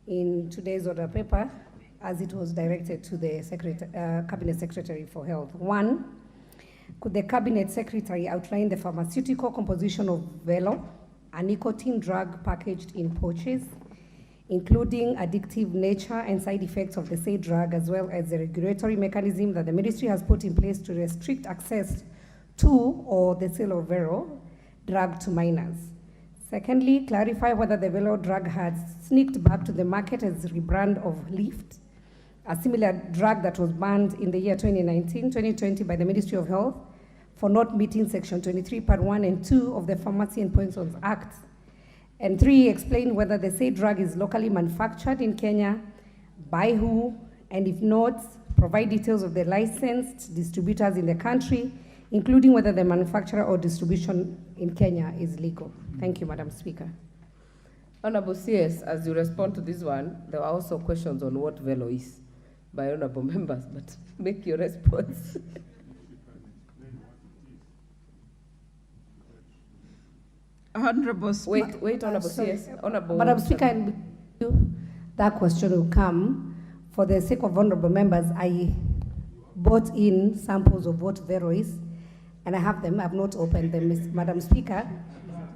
in today's order paper, as it was directed to the Cabinet Secretary for Health. 1, could the Cabinet Secretary outline the pharmaceutical composition of Velo, a nicotine drug packaged in pouches, including addictive nature and side effects of the said drug, as well as the regulatory mechanism that the ministry has put in place to restrict access to or the sale of Velo drug to minors. Secondly, clarify whether the Velo drug has sneaked back to the market as a rebrand of Lift, a similar drug that was banned in the year 2019-2020 by the Ministry of Health for not meeting Section 23, Part 1 and 2 of the Pharmacy and Poisons Act. And 3, explain whether the said drug is locally manufactured in Kenya, by who, and if not, provide details of the licensed distributors in the country, including whether the manufacturer or distribution in Kenya is legal. Thank you, Madam Speaker. Honorable CS, as you respond to this one, there are also questions on what Velo is by honorable members, but make your response. Honorable Wait, Honorable CS. Honorable Madam Speaker, that question will come. For the sake of honorable members, I brought in samples of what Velo is, and I have them. I've not opened them, Madam Speaker,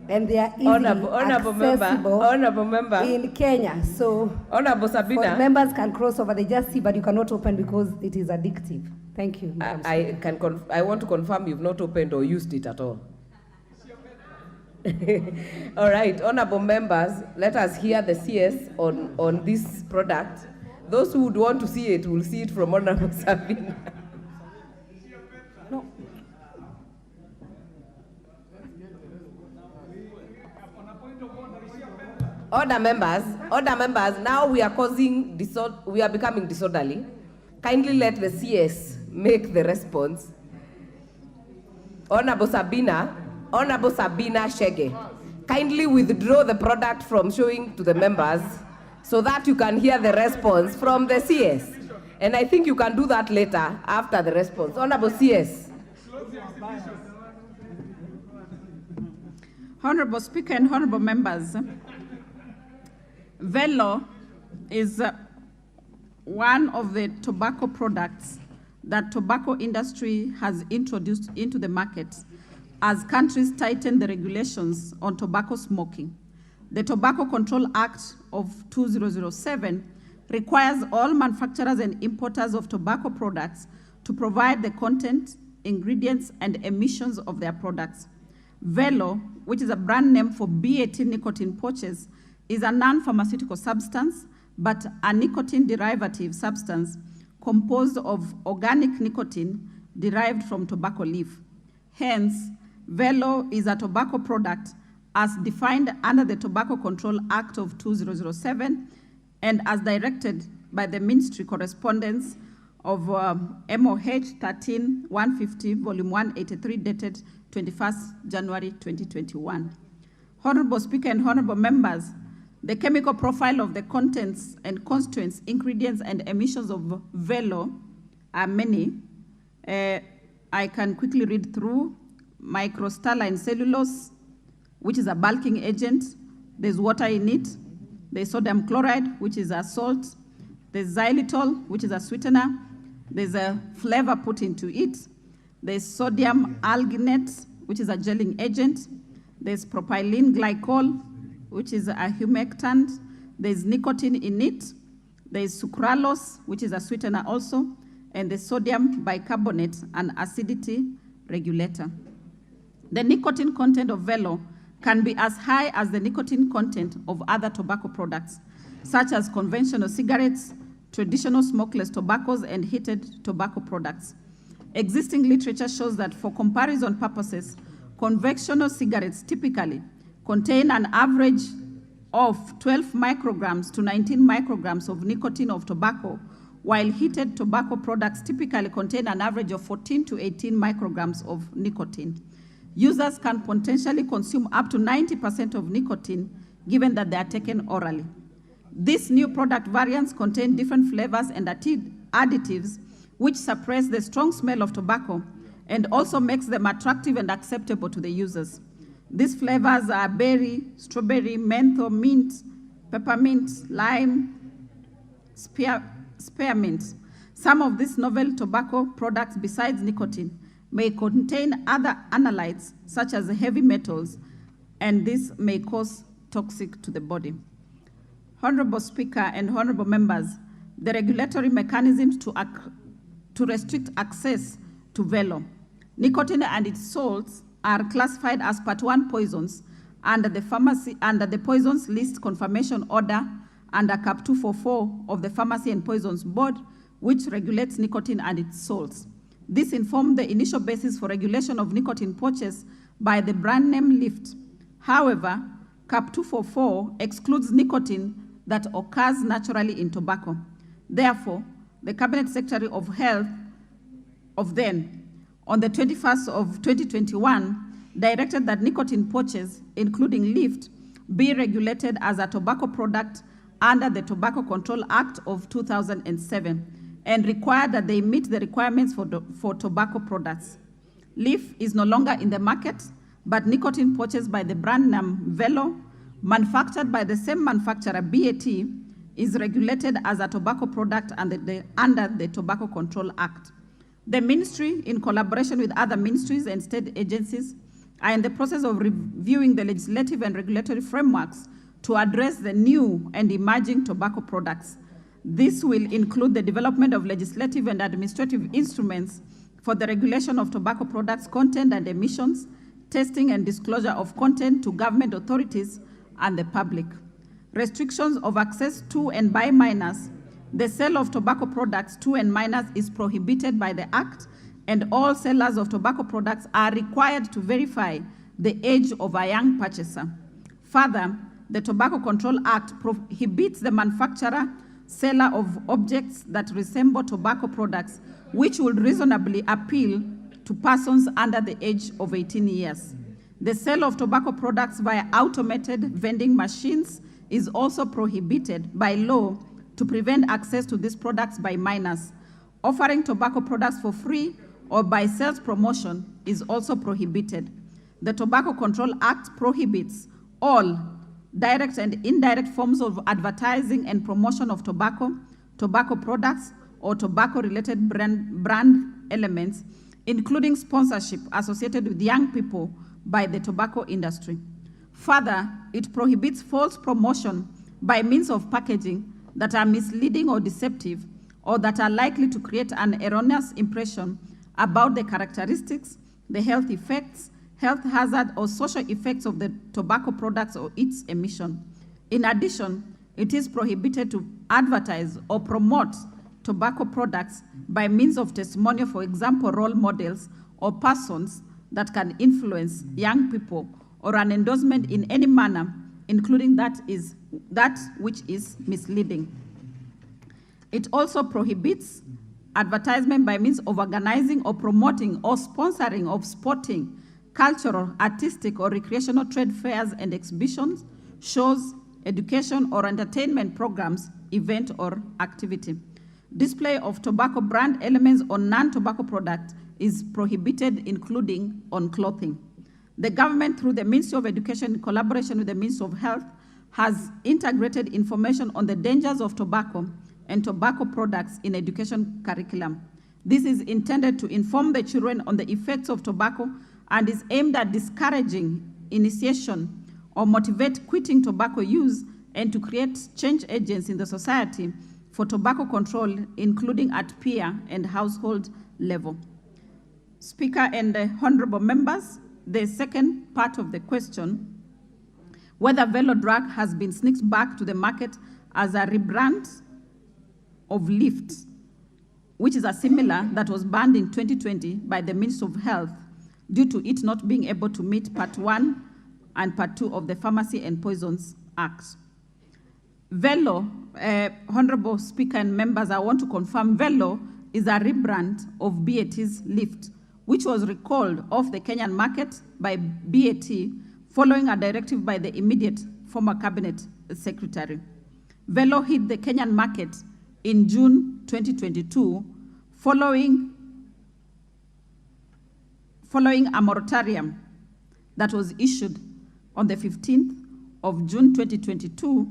and they are easily honorable member in Kenya. So Honorable Sabina, members can cross over. They just see, but you cannot open because it is addictive. Thank you, Madam Speaker. I want to confirm you've not opened or used it at all. All right, honorable members, let us hear the CS on this product. Those who would want to see it will see it from Honorable Sabina. No. Order members, now we are becoming disorderly. Kindly let the CS make the response. Honorable Sabina Shege, kindly withdraw the product from showing to the members so that you can hear the response from the CS. And I think you can do that later after the response. Honorable CS. Honorable Speaker and honorable members, Velo is one of the tobacco products that tobacco industry has introduced into the market as countries tighten the regulations on tobacco smoking. The Tobacco Control Act of 2007 requires all manufacturers and importers of tobacco products to provide the content, ingredients, and emissions of their products. Velo, which is a brand name for B18 nicotine pouches, is a non-pharmaceutical substance, but a nicotine derivative substance composed of organic nicotine derived from tobacco leaf. Hence, Velo is a tobacco product as defined under the Tobacco Control Act of 2007 and as directed by the Ministry Correspondence of MOH 13-150, Volume 183, dated 21st January 2021. Honorable Speaker and honorable members, the chemical profile of the contents and constituents, ingredients, and emissions of Velo are many. I can quickly read through. Microstalline cellulose, which is a bulking agent. There's water in it. There's sodium chloride, which is a salt. There's xylitol, which is a sweetener. There's a flavor put into it. There's sodium alginate, which is a gelling agent. There's propylene glycol, which is a humectant. There's nicotine in it. There's sucralose, which is a sweetener also. And the sodium bicarbonate, an acidity regulator. The nicotine content of Velo can be as high as the nicotine content of other tobacco products, such as conventional cigarettes, traditional smokeless tobaccos, and heated tobacco products. Existing literature shows that for comparison purposes, conventional cigarettes typically contain an average of 12 micrograms to 19 micrograms of nicotine of tobacco, while heated tobacco products typically contain an average of 14 to 18 micrograms of nicotine. Users can potentially consume up to 90% of nicotine given that they are taken orally. These new product variants contain different flavors and additives which suppress the strong smell of tobacco and also makes them attractive and acceptable to the users. These flavors are berry, strawberry, menthol, mint, peppermint, lime, spearmint. Some of these novel tobacco products, besides nicotine, may contain other analytes such as heavy metals, and this may cause toxic to the body. Honorable Speaker and honorable members, the regulatory mechanisms to restrict access to Velo, nicotine and its salts are classified as Part 1 poisons under the Poisons List Confirmation Order under Cap 244 of the Pharmacy and Poisons Board, which regulates nicotine and its salts. This informed the initial basis for regulation of nicotine pouches by the brand name Lift. However, Cap 244 excludes nicotine that occurs naturally in tobacco. Therefore, the Cabinet Secretary of Health of then, on the 21st of 2021, directed that nicotine pouches, including Lift, be regulated as a tobacco product under the Tobacco Control Act of 2007 and required that they meet the requirements for tobacco products. Leaf is no longer in the market, but nicotine pouches by the brand name Velo, manufactured by the same manufacturer, BAT, is regulated as a tobacco product under the Tobacco Control Act. The ministry, in collaboration with other ministries and state agencies, are in the process of reviewing the legislative and regulatory frameworks to address the new and emerging tobacco products. This will include the development of legislative and administrative instruments for the regulation of tobacco products' content and emissions, testing and disclosure of content to government authorities and the public. Restrictions of access to and by minors. The sale of tobacco products to and minors is prohibited by the Act, and all sellers of tobacco products are required to verify the age of a young purchaser. Further, the Tobacco Control Act prohibits the manufacturer, seller of objects that resemble tobacco products, which would reasonably appeal to persons under the age of 18 years. The sale of tobacco products via automated vending machines is also prohibited by law to prevent access to these products by minors. Offering tobacco products for free or by sales promotion is also prohibited. The Tobacco Control Act prohibits all direct and indirect forms of advertising and promotion of tobacco, tobacco products, or tobacco-related brand elements, including sponsorship associated with young people by the tobacco industry. Further, it prohibits false promotion by means of packaging that are misleading or deceptive, or that are likely to create an erroneous impression about the characteristics, the health effects, health hazard, or social effects of the tobacco products or its emission. In addition, it is prohibited to advertise or promote tobacco products by means of testimonial, for example, role models or persons that can influence young people, or an endorsement in any manner, including that which is misleading. It also prohibits advertisement by means of organizing or promoting or sponsoring of sporting, cultural, artistic, or recreational trade fairs and exhibitions, shows, education or entertainment programs, event or activity. Display of tobacco brand elements on non-tobacco products is prohibited, including on clothing. The government, through the Ministry of Education in collaboration with the Ministry of Health, has integrated information on the dangers of tobacco and tobacco products in education curriculum. This is intended to inform the children on the effects of tobacco and is aimed at discouraging initiation or motivate quitting tobacco use, and to create change agents in the society for tobacco control, including at peer and household level. Speaker and honorable members, the second part of the question, whether Velo drug has been sneaked back to the market as a rebrand of Lift, which is a similar that was banned in 2020 by the Ministry of Health due to it not being able to meet Part 1 and Part 2 of the Pharmacy and Poisons Act. Velo, honorable Speaker and members, I want to confirm Velo is a rebrand of BAT's Lift, which was recalled off the Kenyan market by BAT following a directive by the immediate former Cabinet Secretary. Velo hit the Kenyan market in June 2022 following a moratorium that was issued on the 15th of June 2022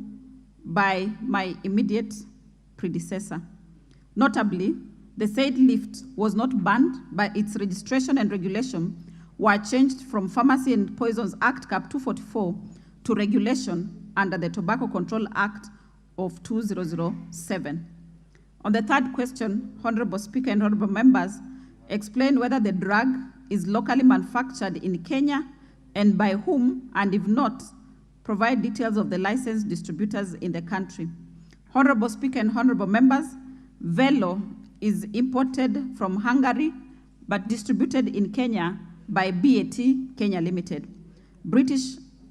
by my immediate predecessor. Notably, the said lift was not banned, but its registration and regulation were changed from Pharmacy and Poisons Act Cap 244 to regulation under the Tobacco Control Act of 2007. On the third question, Honorable Speaker and Honorable Members, explain whether the drug is locally manufactured in Kenya and by whom, and if not, provide details of the licensed distributors in the country. Honorable Speaker and Honorable Members, Velo is imported from Hungary but distributed in Kenya by BAT Kenya Limited. British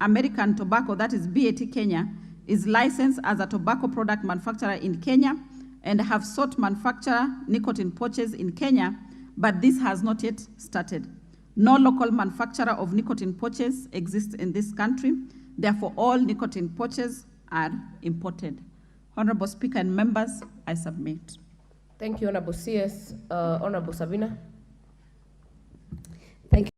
American Tobacco, that is BAT Kenya, is licensed as a tobacco product manufacturer in Kenya and have sought manufacture nicotine pouches in Kenya, but this has not yet started. No local manufacturer of nicotine pouches exists in this country. Therefore, all nicotine pouches are imported. Honorable Speaker and members, I submit. Thank you, Honorable CS. Honorable Sabina.